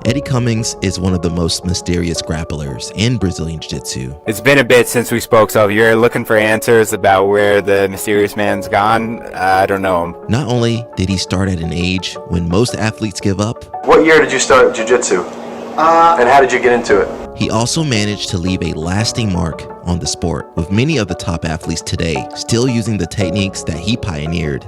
Eddie Cummings is one of the most mysterious grapplers in Brazilian Jiu-Jitsu. It's been a bit since we spoke, so if you're looking for answers about where the mysterious man's gone, I don't know him. Not only did he start at an age when most athletes give up. What year did you start Jiu-Jitsu? And how did you get into it? He also managed to leave a lasting mark on the sport, with many of the top athletes today still using the techniques that he pioneered.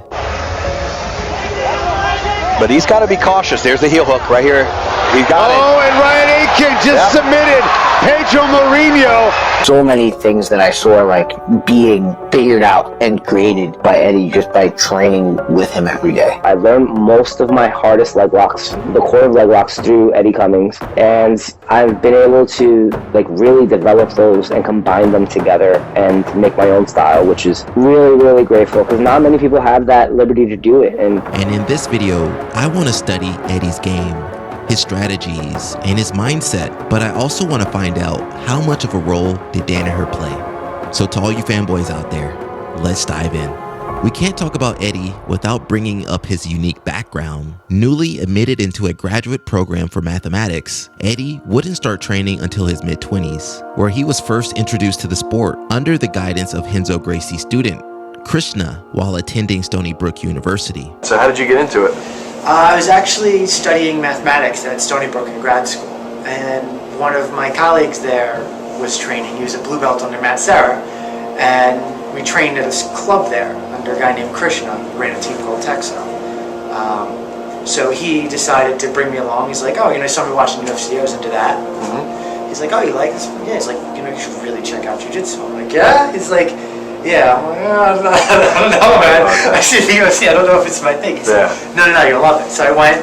But he's got to be cautious. There's the heel hook right here. He got it. Oh, and Ryan Aitken just submitted Pedro Mourinho. So many things that I saw like being figured out and created by Eddie just by training with him every day. I learned most of my hardest leg locks, the core of leg locks, through Eddie Cummings, and I've been able to like really develop those and combine them together and make my own style, which is really, really grateful because not many people have that liberty to do it. And in this video, I want to study Eddie's game, his strategies, and his mindset, but I also want to find out how much of a role did Danaher play. So to all you fanboys out there, let's dive in. We can't talk about Eddie without bringing up his unique background. Newly admitted into a graduate program for mathematics, Eddie wouldn't start training until his mid-20s, where he was first introduced to the sport under the guidance of Renzo Gracie's student, Krishna, while attending Stony Brook University. So how did you get into it? I was actually studying mathematics at Stony Brook in grad school, and one of my colleagues there was training. He was a blue belt under Matt Serra, and we trained at a club there under a guy named Krishna, who ran a team called Texo. So he decided to bring me along. He's like, oh, you saw me watching UFC, I was into that. Mm-hmm. He's like, oh, you like this? Yeah, he's like, you should really check out Jiu-Jitsu. I'm like, yeah? He's like, yeah. I'm like, I don't know, man. I see the UFC, I don't know if it's my thing. He's like, no, you'll love it. So I went,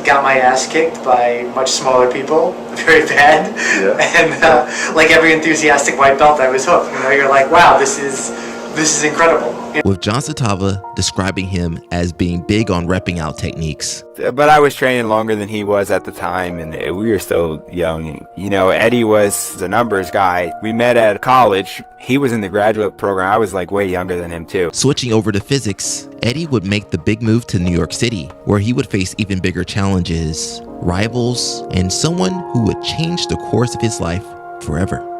got my ass kicked by much smaller people, very bad. Yeah. And like every enthusiastic white belt, I was hooked. You're like, wow, this is incredible. With John Satava describing him as being big on repping out techniques. But I was training longer than he was at the time, and we were still young. Eddie was the numbers guy. We met at college. He was in the graduate program. I was like way younger than him too. Switching over to physics, Eddie would make the big move to New York City, where he would face even bigger challenges, rivals, and someone who would change the course of his life forever.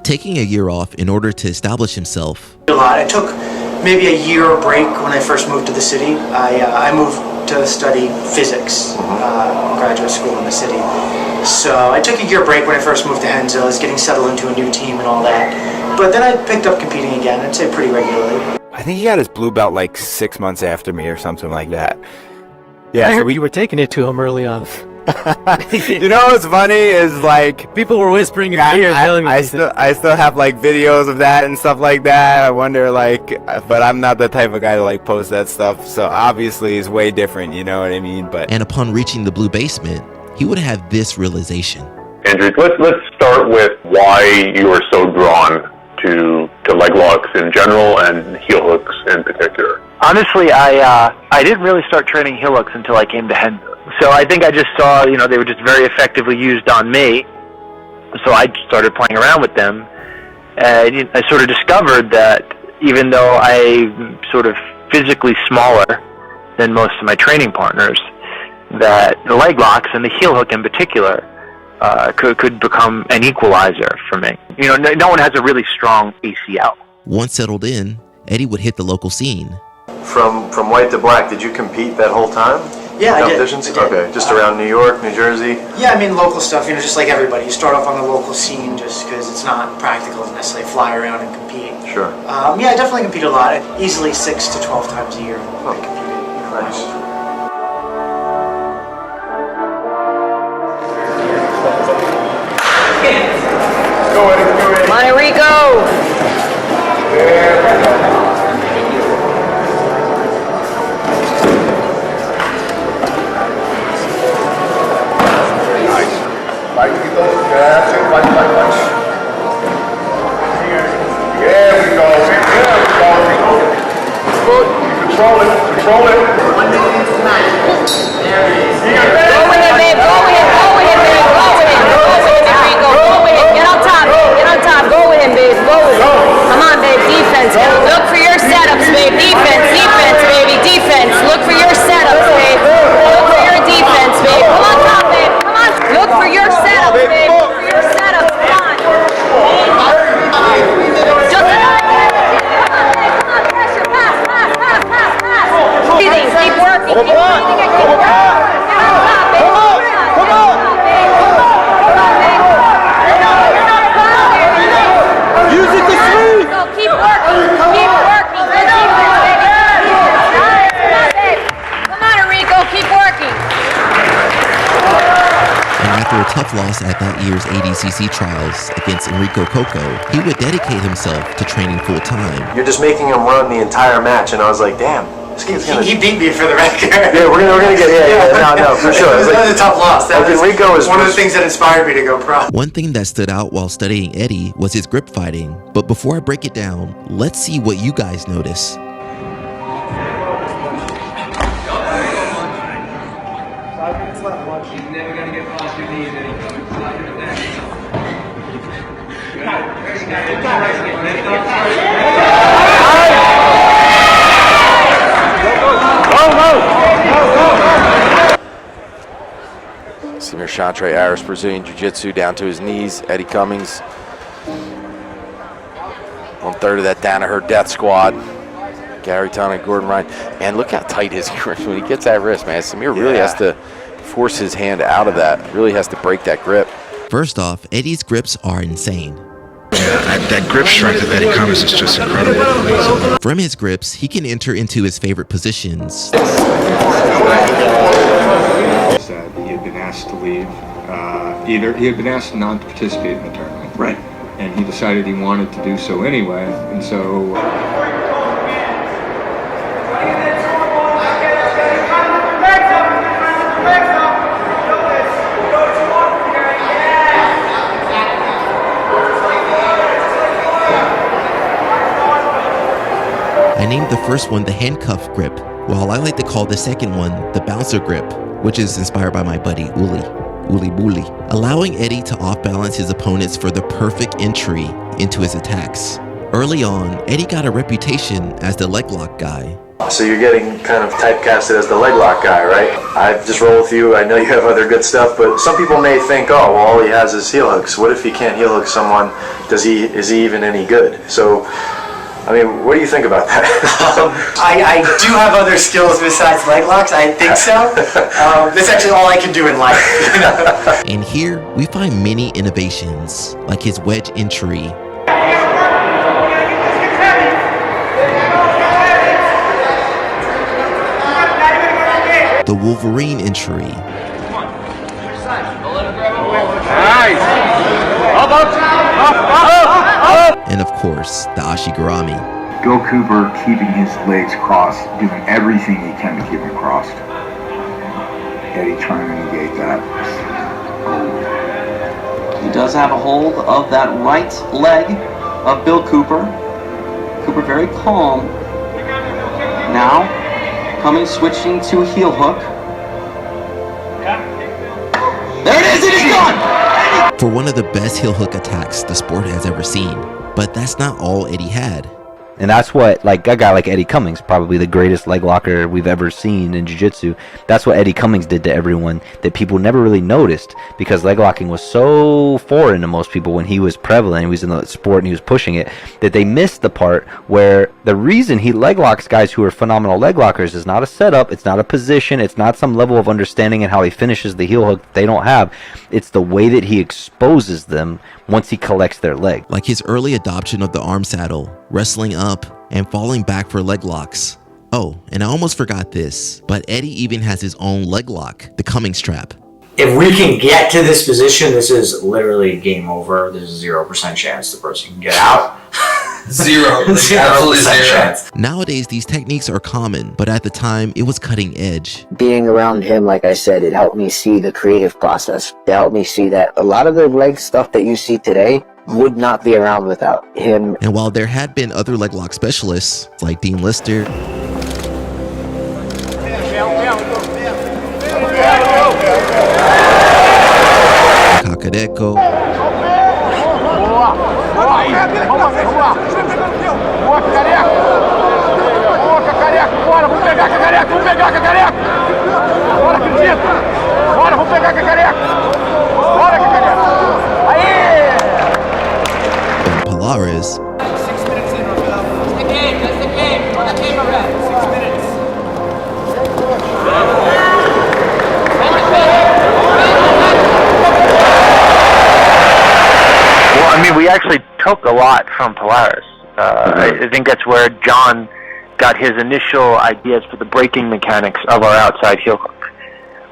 Taking a year off in order to establish himself. I took maybe a year break when I first moved to the city. I moved to study physics, graduate school in the city. So I took a year break when I first moved to Renzo. I was getting settled into a new team and all that. But then I picked up competing again, I'd say pretty regularly. I think he got his blue belt like 6 months after me or something like that. Yeah, so we were taking it to him early on. What's funny is like people were whispering in your ear telling me I still have like videos of that and stuff like that. I wonder but I'm not the type of guy to like post that stuff, so obviously it's way different, you know what I mean? But and upon reaching the blue basement, he would have this realization. Andrew, let's start with why you are so drawn to leg locks in general and heel hooks in particular. Honestly, I didn't really start training heel hooks until I came to Renzo. So I think I just saw, they were just very effectively used on me. So I started playing around with them. And I sort of discovered that even though I'm sort of physically smaller than most of my training partners, that the leg locks and the heel hook in particular could become an equalizer for me. No one has a really strong ACL. Once settled in, Eddie would hit the local scene. From white to black, did you compete that whole time? Yeah, I did. Okay, just around New York, New Jersey? Yeah, local stuff, just like everybody. You start off on the local scene just because it's not practical to necessarily fly around and compete. Sure. Yeah, I definitely compete a lot. Easily 6 to 12 times a year I competed. Nice. Go ahead. Monte Rico! Like we go, that's it, like. There we go. Control it. Use it to sweep. Keep working. Keep working. Come on, Enrico. Keep working. And after a tough loss at that year's ADCC trials against Enrico Coco, he would dedicate himself to training full-time. You're just making him run the entire match, and I was like, damn. He beat me for the record. Yeah, we're gonna get no, for sure. It was a tough loss. That was Enrico is one of the things that inspired me to go pro. One thing that stood out while studying Eddie was his grip fighting. But before I break it down, let's see what you guys notice. Samir Chantre, Irish Brazilian Jiu-Jitsu down to his knees. Eddie Cummings, 1/3 of that Danaher death squad. Gary Tunnan, Gordon Ryan. Man, look how tight his grip when he gets that wrist, man. Samir really has to force his hand out of that. Really has to break that grip. First off, Eddie's grips are insane. That grip strength of Eddie Cummings is just incredible. From his grips, he can enter into his favorite positions. He had been asked to leave. He had been asked not to participate in the tournament. Right. And he decided he wanted to do so anyway. And so. I named the first one the handcuff grip, while I like to call the second one the bouncer grip, which is inspired by my buddy Uli Bully, allowing Eddie to off-balance his opponents for the perfect entry into his attacks. Early on, Eddie got a reputation as the leg lock guy. So you're getting kind of typecasted as the leg lock guy, right? I just roll with you. I know you have other good stuff, but some people may think, oh, well, all he has is heel hooks. What if he can't heel hook someone? Is he even any good? So, I mean, what do you think about that? I do have other skills besides leg locks. I think so. That's actually all I can do in life. And here, we find many innovations, like his wedge entry, the Wolverine entry, and of course, the Ashigarami. Bill Cooper keeping his legs crossed, doing everything he can to keep them crossed. Eddie trying to negate that. He does have a hold of that right leg of Bill Cooper. Cooper very calm. Now, Cummings switching to heel hook. There it is, it is gone! For one of the best heel hook attacks the sport has ever seen. But that's not all Eddie had. And that's what, like, a guy like Eddie Cummings, probably the greatest leg locker we've ever seen in jiu-jitsu, that's what Eddie Cummings did to everyone that people never really noticed, because leg locking was so foreign to most people when he was prevalent, he was in the sport and he was pushing it, that they missed the part where the reason he leg locks guys who are phenomenal leg lockers is not a setup, it's not a position, it's not some level of understanding and how he finishes the heel hook that they don't have, it's the way that he exposes them once he collects their leg. Like his early adoption of the arm saddle, wrestling up, and falling back for leg locks. Oh, and I almost forgot this, but Eddie even has his own leg lock, the Cummings trap. If we can get to this position, this is literally game over. There's a 0% chance the person can get out. 0% chance. Nowadays, these techniques are common, but at the time, it was cutting edge. Being around him, like I said, it helped me see the creative process. It helped me see that a lot of the leg stuff that you see today would not be around without him. And while there had been other leg lock specialists, like Dean Lister, Kakareco, and Polaris, actually took a lot from Polaris. I think that's where John got his initial ideas for the braking mechanics of our outside heel hook,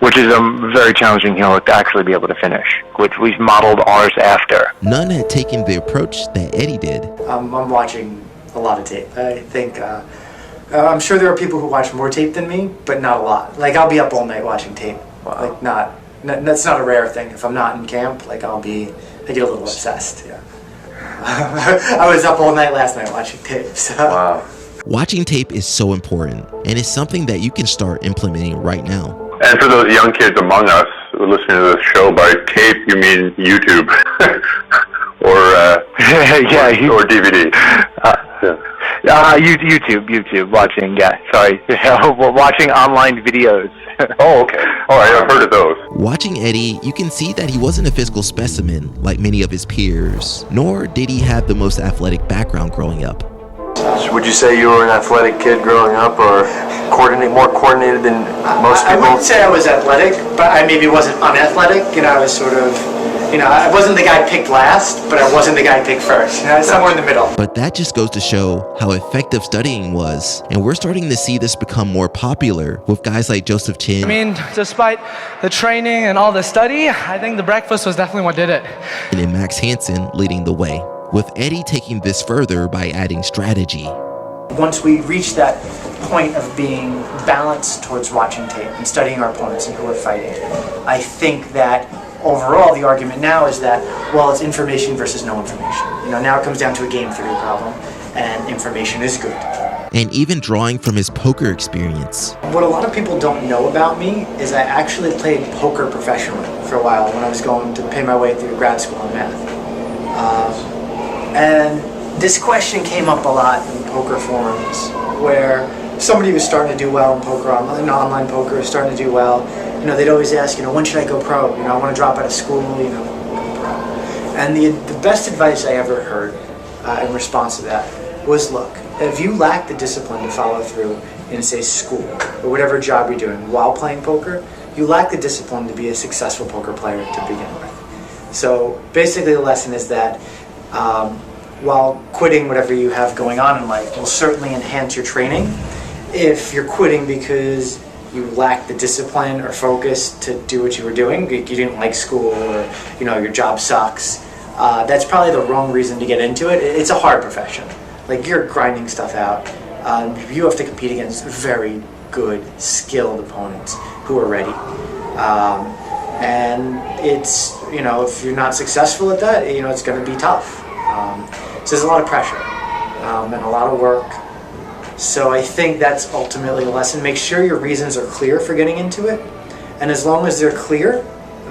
which is a very challenging heel hook to actually be able to finish, which we've modeled ours after. None had taken the approach that Eddie did. I'm watching a lot of tape. I think, I'm sure there are people who watch more tape than me, but not a lot. Like, I'll be up all night watching tape. Like, that's not a rare thing. If I'm not in camp, like, I get a little obsessed, yeah. I was up all night last night watching tape, so. Wow. Watching tape is so important, and it's something that you can start implementing right now. And for those young kids among us who are listening to this show, by tape you mean YouTube or DVD. YouTube watching. Yeah, sorry, watching online videos. Oh, okay. All right, I've heard of those. Watching Eddie, you can see that he wasn't a physical specimen like many of his peers, nor did he have the most athletic background growing up. Would you say you were an athletic kid growing up, or more coordinated than most people? I wouldn't say I was athletic, but I maybe wasn't unathletic. You know, I was sort of, I wasn't the guy picked last, but I wasn't the guy picked first. Somewhere in the middle. But that just goes to show how effective studying was, and we're starting to see this become more popular with guys like Joseph Chin. I mean, despite the training and all the study, I think the breakfast was definitely what did it. And then Max Hansen leading the way, with Eddie taking this further by adding strategy. Once we reach that point of being balanced towards watching tape and studying our opponents and who we're fighting, I think that overall the argument now is that, well, it's information versus no information. Now it comes down to a game theory problem, and information is good. And even drawing from his poker experience. What a lot of people don't know about me is I actually played poker professionally for a while when I was going to pay my way through grad school in math. And this question came up a lot in poker forums, where somebody was starting to do well in poker, online poker, starting to do well. They'd always ask, when should I go pro? I want to drop out of school, go pro. And the best advice I ever heard in response to that was, look, if you lack the discipline to follow through in, say, school or whatever job you're doing while playing poker, you lack the discipline to be a successful poker player to begin with. So basically the lesson is that while quitting whatever you have going on in life will certainly enhance your training, if you're quitting because you lack the discipline or focus to do what you were doing, you didn't like school, or your job sucks, that's probably the wrong reason to get into it. It's a hard profession. Like, you're grinding stuff out. You have to compete against very good, skilled opponents who are ready. And it's, if you're not successful at that, it's going to be tough. So there's a lot of pressure and a lot of work. So I think that's ultimately a lesson. Make sure your reasons are clear for getting into it. And as long as they're clear,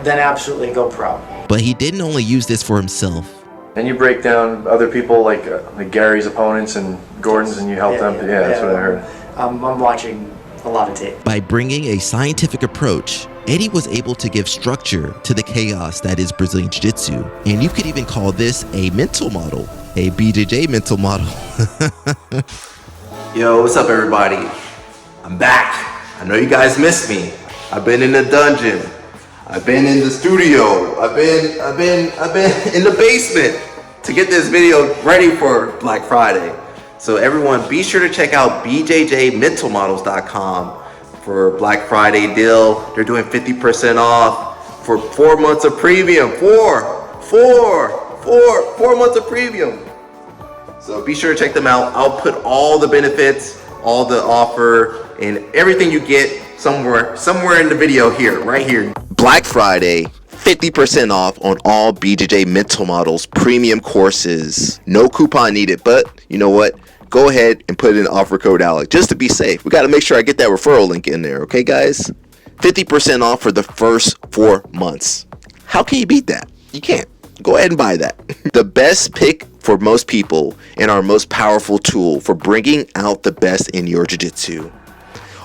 then absolutely go pro. But he didn't only use this for himself. And you break down other people like Gary's opponents and Gordon's, and you help them. Yeah, that's what I heard. I'm watching a lot of tape. By bringing a scientific approach, Eddie was able to give structure to the chaos that is Brazilian Jiu-Jitsu. And you could even call this a mental model, a BJJ mental model. Yo, what's up, everybody? I'm back. I know you guys missed me. I've been in the dungeon. I've been in the studio. I've been in the basement to get this video ready for Black Friday. So everyone, be sure to check out bjjmentalmodels.com for Black Friday deal. They're doing 50% off for 4 months of premium. Four months of premium. So be sure to check them out. I'll put all the benefits, all the offer, and everything you get somewhere in the video here, right here. Black Friday, 50% off on all BJJ Mental Models premium courses. No coupon needed, but you know what? Go ahead and put in offer code ALEC just to be safe. We got to make sure I get that referral link in there, okay, guys? 50% off for the first 4 months. How can you beat that? You can't. Go ahead and buy that. The best pick for most people and our most powerful tool for bringing out the best in your jiu-jitsu.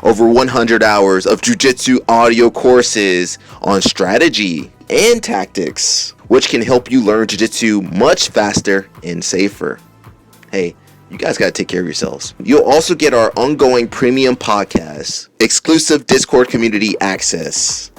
Over 100 hours of jiu-jitsu audio courses on strategy and tactics, which can help you learn jiu-jitsu much faster and safer. Hey, you guys got to take care of yourselves. You'll also get our ongoing premium podcast, exclusive Discord community access,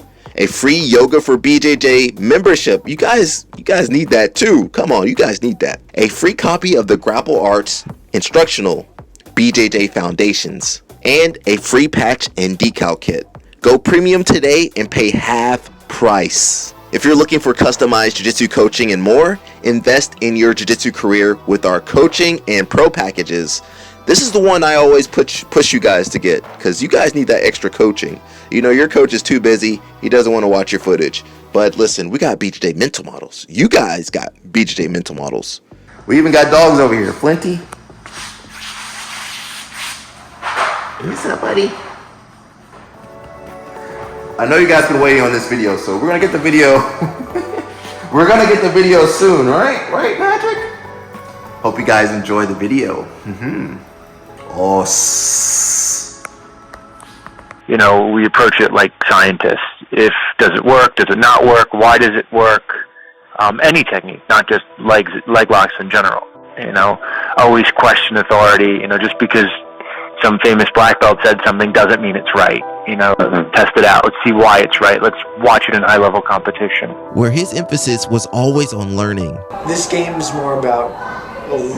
a free Yoga for BJJ membership. You guys need that too. Come on, you guys need that. A free copy of the Grapple Arts Instructional BJJ Foundations, and a free patch and decal kit. Go premium today and pay half price. If you're looking for customized jiu-jitsu coaching and more, invest in your jiu-jitsu career with our coaching and pro packages. This is the one I always push you guys to get, because you guys need that extra coaching. You know, your coach is too busy. He doesn't want to watch your footage. But listen, we got BJJ mental models. You guys got BJJ mental models. We even got dogs over here. Flinty. What's up, buddy? I know you guys been waiting on this video, so we're gonna get the video. We're gonna get the video soon, right? Right, Patrick? Hope you guys enjoy the video. Oh. You know, we approach it like scientists. Does it work? Does it not work? Why does it work? Any technique, not just leg locks in general. You know, always question authority. You know, just because some famous black belt said something doesn't mean it's right. You know, test it out. Let's see why it's right. Let's watch it in high-level competition. Where his emphasis was always on learning. This game's more about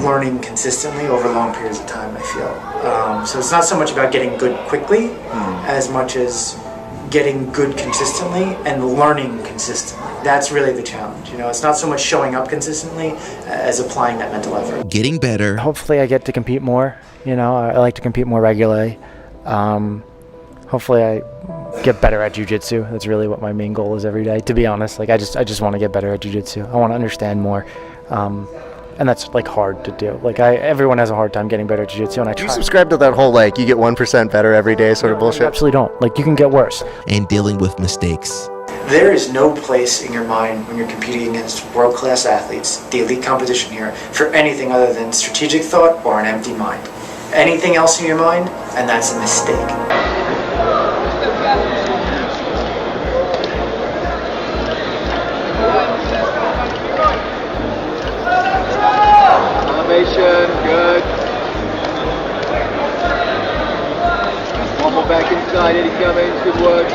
learning consistently over long periods of time, I feel. So it's not so much about getting good quickly as much as getting good consistently and learning consistently. That's really the challenge. You know, it's not so much showing up consistently as applying that mental effort. Getting better. Hopefully I get to compete more. You know, I like to compete more regularly. Hopefully I get better at jiu-jitsu. That's really what my main goal is every day, to be honest. Like I just want to get better at jiu-jitsu. I want to understand more. And that's like hard to do. Like everyone has a hard time getting better at jiu-jitsu, and I try. Do you subscribe to that whole like you get 1% better every day sort of bullshit? I absolutely don't. Like you can get worse. And dealing with mistakes. There is no place in your mind when you're competing against world-class athletes, the elite competition here, for anything other than strategic thought or an empty mind. Anything else in your mind, and that's a mistake. Elevation, good. One more back inside, Eddie Cummings, good work.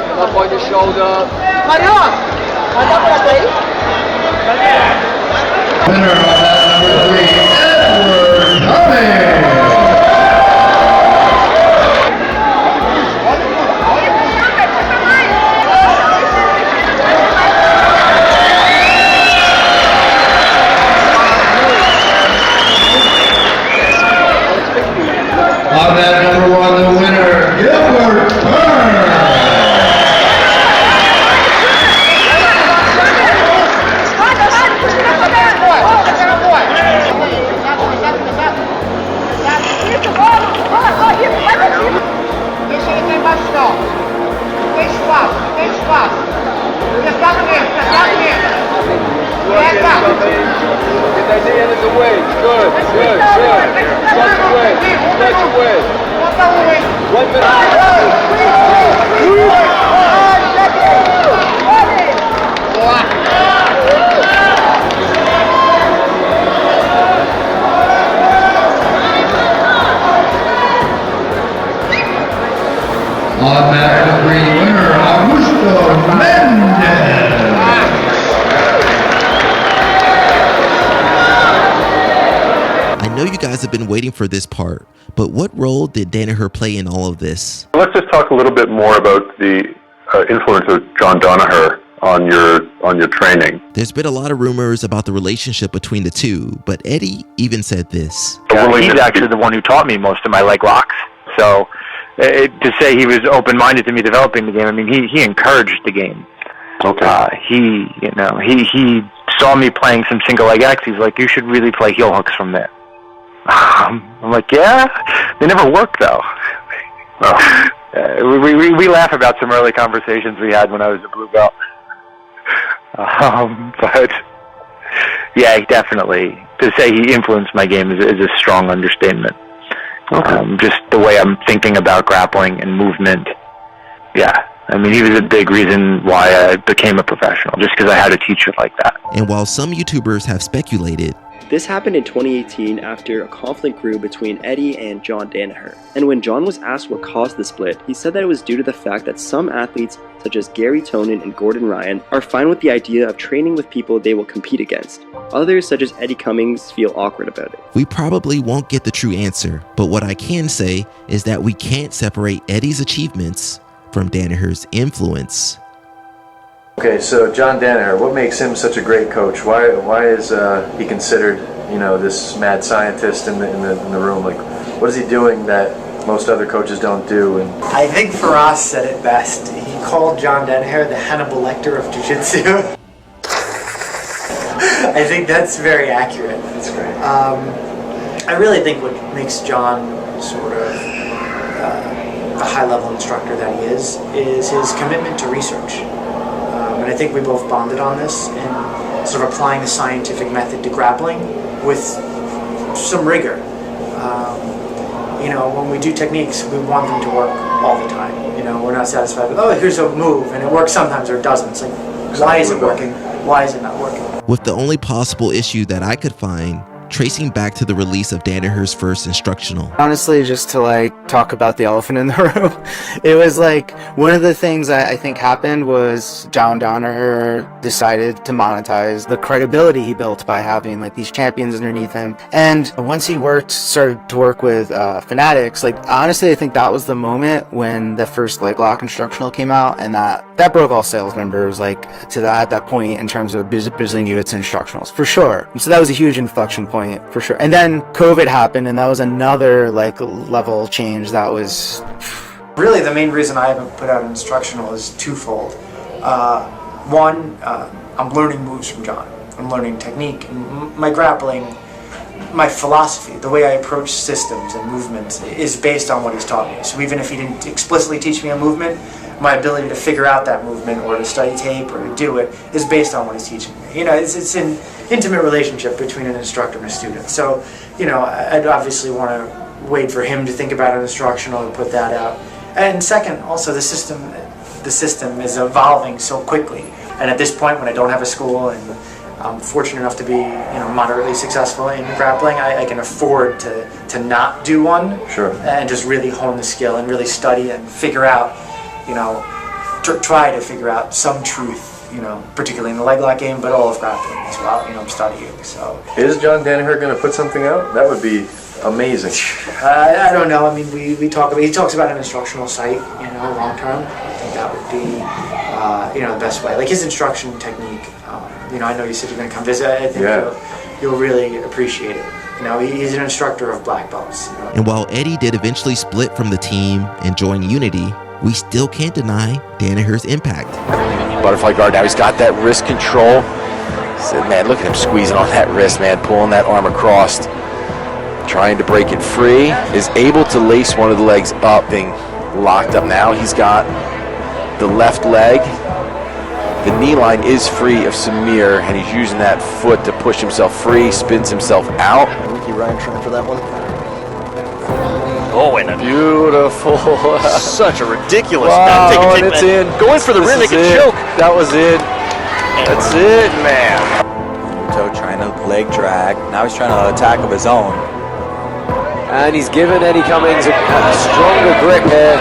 Come up on your shoulder. Winner of that number 3, Edward Cummings. On that number 1, the winner, Gilbert Burns. Deixa ele ter bastão. Tem espaço, tem espaço. Pesado mesmo, pesado mesmo. Get that knee out of the way. Good, good, good. Touch away, touch away. 1 On that number 3, winner, Augusto Mendez. I know you guys have been waiting for this part, but what role did Danaher play in all of this? Let's just talk a little bit more about the influence of John Danaher on your training. There's been a lot of rumors about the relationship between the two, but Eddie even said this. He's actually the one who taught me most of my leg locks. So to say he was open-minded to me developing the game, I mean, he encouraged the game. Okay. He saw me playing some single leg X. He's like, you should really play heel hooks from there. I'm like, yeah, they never work though. Oh. We laugh about some early conversations we had when I was a blue belt. But yeah, definitely. To say he influenced my game is a strong understatement. Okay. Just the way I'm thinking about grappling and movement. Yeah, I mean, he was a big reason why I became a professional, just because I had a teacher like that. And while some YouTubers have speculated, This happened in 2018 after a conflict grew between Eddie and John Danaher. And when John was asked what caused the split, he said that it was due to the fact that some athletes, such as Gary Tonin and Gordon Ryan, are fine with the idea of training with people they will compete against. Others, such as Eddie Cummings, feel awkward about it. We probably won't get the true answer, but what I can say is that we can't separate Eddie's achievements from Danaher's influence. Okay, so John Danaher, what makes him such a great coach? Why is he considered, this mad scientist in the room? Like, what is he doing that most other coaches don't do? And I think Faraz said it best. He called John Danaher the Hannibal Lecter of jiu-jitsu. I think that's very accurate. That's great. I really think what makes John sort of the high-level instructor that he is his commitment to research. And I think we both bonded on this and sort of applying the scientific method to grappling with some rigor. When we do techniques, we want them to work all the time. We're not satisfied with, oh, here's a move, and it works sometimes or it doesn't. It's like, why is it working? Why is it not working? With the only possible issue that I could find tracing back to the release of Danaher's first instructional. Honestly, just to talk about the elephant in the room, it was one of the things that I think happened was John Danaher decided to monetize the credibility he built by having these champions underneath him. And once he started to work with Fanatics, honestly, I think that was the moment when the first leg lock instructional came out, and that broke all sales numbers to that point in terms of business units and instructionals for sure. So that was a huge inflection point. For sure. And then COVID happened, and that was another level change that was really the main reason I haven't put out an instructional is twofold. One, I'm learning moves from John. I'm learning technique, and my grappling, my philosophy, the way I approach systems and movements is based on what he's taught me. So even if he didn't explicitly teach me a movement, my ability to figure out that movement or to study tape or to do it is based on what he's teaching me. It's an intimate relationship between an instructor and a student. So, I'd obviously want to wait for him to think about an instructional and put that out. And second, also the system is evolving so quickly. And at this point, when I don't have a school and I'm fortunate enough to be, moderately successful in grappling, I can afford to not do one. Sure. And just really hone the skill and really study and figure out, try to figure out some truth, particularly in the leg lock game, but all of grappling as well, I'm studying, so. Is John Danaher going to put something out? That would be amazing. I don't know. I mean, he talks about an instructional site, long term. I think that would be, the best way. His instruction technique, I know you said you're going to come visit. I think you'll really appreciate it. He's an instructor of black belts. And while Eddie did eventually split from the team and join Unity, we still can't deny Danaher's impact. Butterfly guard, now he's got that wrist control. Man, look at him squeezing on that wrist, man, pulling that arm across. Trying to break it free. Is able to lace one of the legs up, being locked up now. He's got the left leg. The knee line is free of Samir, and he's using that foot to push himself free, spins himself out. Ricky Ryan trying for that one. Oh, and a beautiful. Such a ridiculous. Wow, and it's in. Going for the rear naked choke. That was it. That's it, man. Toe trying to leg drag. Now he's trying to attack of his own. And he's given Eddie Cummings a stronger grip here.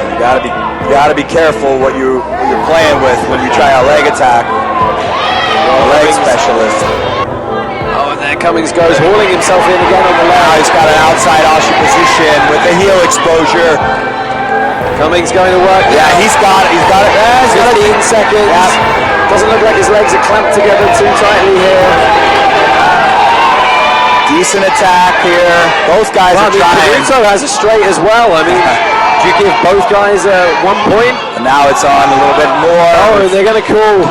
You gotta be careful what you're playing with when you try a leg attack. A leg specialist. Oh, and there Cummings goes, hauling himself in again on the left. Now he's got an outside Ashi position with the heel exposure. Cummings going to work. Yeah, he's got it. He's got it. Yeah, 15 seconds. Yeah. Doesn't look like his legs are clamped together too tightly here. Decent attack here. Both guys are trying. Caruso has a straight as well. I mean, do you give both guys 1 point? And now it's on a little bit more. Oh, they're going to call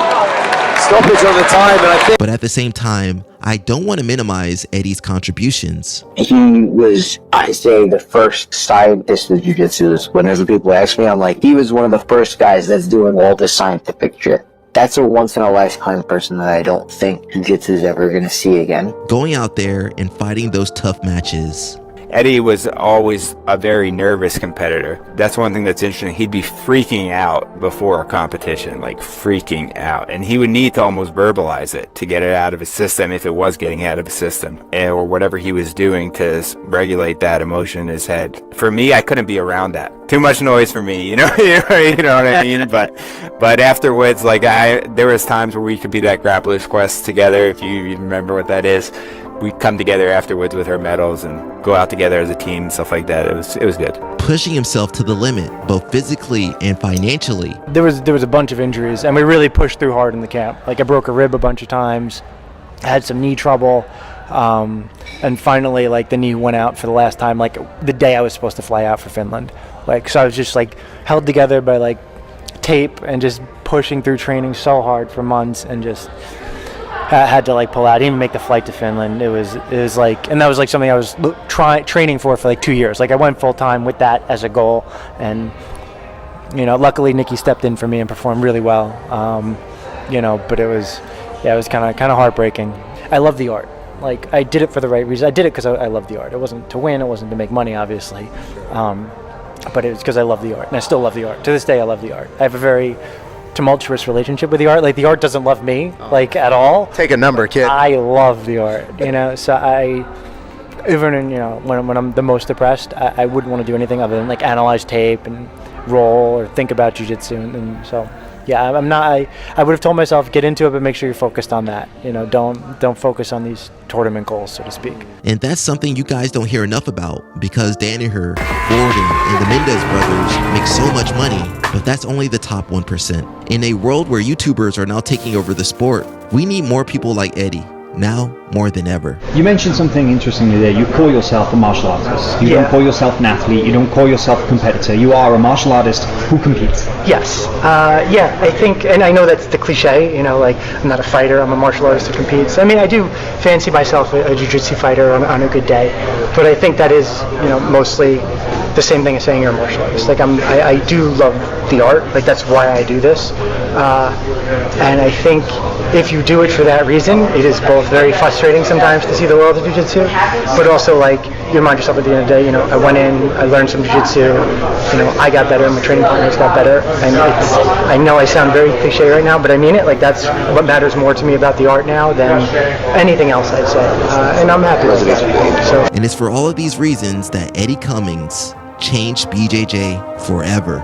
stoppage on the time, and I think. But at the same time, I don't want to minimize Eddie's contributions. He was, I say, the first scientist of jiu-jitsu. Whenever people ask me, I'm like, he was one of the first guys that's doing all this scientific shit. That's a once-in-a-lifetime person that I don't think jiu-jitsu is ever going to see again. Going out there and fighting those tough matches. Eddie was always a very nervous competitor. That's one thing that's interesting. He'd be freaking out before a competition, like freaking out. And he would need to almost verbalize it to get it out of his system if it was getting out of his system, or whatever he was doing to regulate that emotion in his head. For me, I couldn't be around that. Too much noise for me, you know what I mean? But afterwards, like there was times where we could be that Grappler's Quest together, if you remember what that is. We'd come together afterwards with our medals and go out together as a team, stuff like that. It was good. Pushing himself to the limit, both physically and financially. There was a bunch of injuries, and we really pushed through hard in the camp. Like I broke a rib a bunch of times, I had some knee trouble, and finally, like the knee went out for the last time, like the day I was supposed to fly out for Finland. Like so, I was just like held together by like tape and just pushing through training so hard for months, and just had to like pull out. I didn't even make the flight to Finland. It was like, and that was like something I was training for like 2 years. Like I went full time with that as a goal, and luckily Nikki stepped in for me and performed really well. But it was kind of heartbreaking. I love the art. Like I did it for the right reason. I did it because I love the art. It wasn't to win. It wasn't to make money, obviously. But it was because I love the art, and I still love the art. To this day, I love the art. I have a very tumultuous relationship with the art. Like the art doesn't love me, like at all. Take a number, kid. I love the art, So I, even in, when I'm the most depressed, I wouldn't want to do anything other than like analyze tape and roll or think about jiu-jitsu, and so. Yeah, I'm not. I would have told myself, get into it, but make sure you're focused on that. Don't focus on these tournament goals, so to speak. And that's something you guys don't hear enough about, because Danaher, Gordon, and the Mendez brothers make so much money, but that's only the top 1%. In a world where YouTubers are now taking over the sport, we need more people like Eddie, now more than ever. You mentioned something interestingly there. You call yourself a martial artist. You don't call yourself an athlete. You don't call yourself a competitor. You are a martial artist who competes. Yes. I think, and I know that's the cliche, like I'm not a fighter, I'm a martial artist who competes. I mean, I do fancy myself a jiu-jitsu fighter on a good day, but I think that is, mostly the same thing as saying you're a martial artist. Like I do love the art. Like that's why I do this. And I think if you do it for that reason, it is both very frustrating sometimes to see the world of jiu-jitsu, but also like you remind yourself at the end of the day, I went in, I learned some jiu-jitsu, I got better, my training partners got better, and I know I sound very cliche right now, but I mean it. Like that's what matters more to me about the art now than anything else I'd say, and I'm happy with it. So. And it's for all of these reasons that Eddie Cummings changed BJJ forever.